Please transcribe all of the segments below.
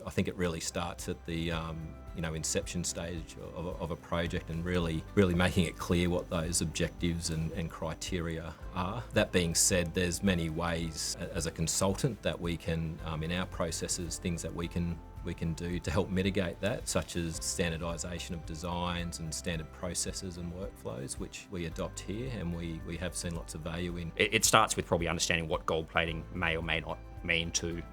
I think it really starts at the inception stage of a project, and really making it clear what those objectives and criteria are. That being said, there's many ways as a consultant that we can, in our processes, things that we can do to help mitigate that, such as standardisation of designs and standard processes and workflows, which we adopt here, and we have seen lots of value in. It starts with probably understanding what gold plating may or may not mean to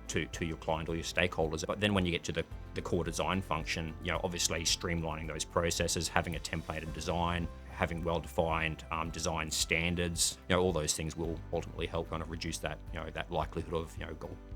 your client or your stakeholders. But then when you get to the core design function, obviously streamlining those processes, having a templated design, having well-defined design standards, all those things will ultimately help kind of reduce that, that likelihood of,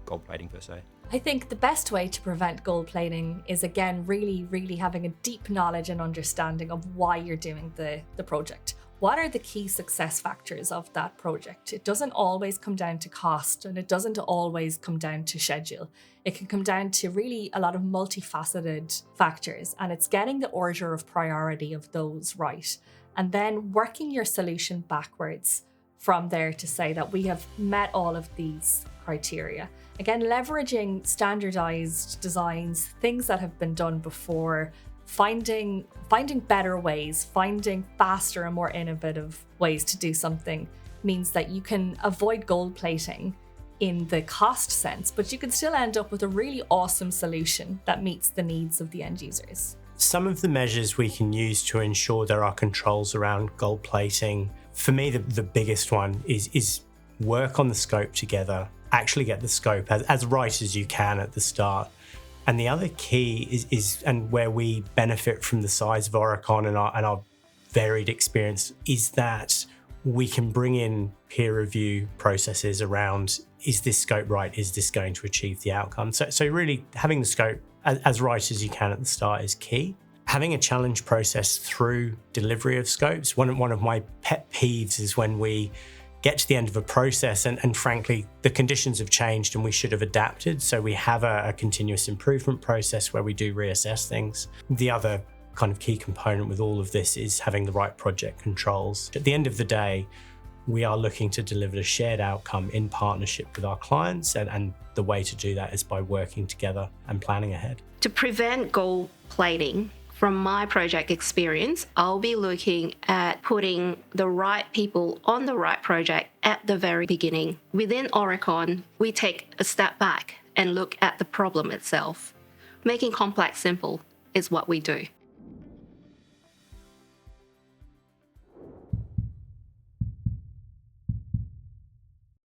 gold plating per se. I think the best way to prevent gold plating is, again, really having a deep knowledge and understanding of why you're doing the project. What are the key success factors of that project? It doesn't always come down to cost, and it doesn't always come down to schedule. It can come down to really a lot of multifaceted factors, and it's getting the order of priority of those right, and then working your solution backwards from there to say that we have met all of these criteria. Again, leveraging standardized designs, things that have been done before, finding better ways, finding faster and more innovative ways to do something means that you can avoid gold plating in the cost sense, but you can still end up with a really awesome solution that meets the needs of the end users. Some of the measures we can use to ensure there are controls around gold plating, for me, the biggest one is work on the scope together, actually get the scope as right as you can at the start. And the other key is and where we benefit from the size of Aurecon and our varied experience, is that we can bring in peer review processes around, is this scope right? Is this going to achieve the outcome? So really having the scope as right as you can at the start is key. Having a challenge process through delivery of scopes. One of my pet peeves is when we get to the end of a process and frankly, the conditions have changed and we should have adapted. So we have a continuous improvement process where we do reassess things. The other kind of key component with all of this is having the right project controls. At the end of the day, we are looking to deliver a shared outcome in partnership with our clients, and the way to do that is by working together and planning ahead. To prevent gold plating, from my project experience, I'll be looking at putting the right people on the right project at the very beginning. Within Aurecon, we take a step back and look at the problem itself. Making complex simple is what we do.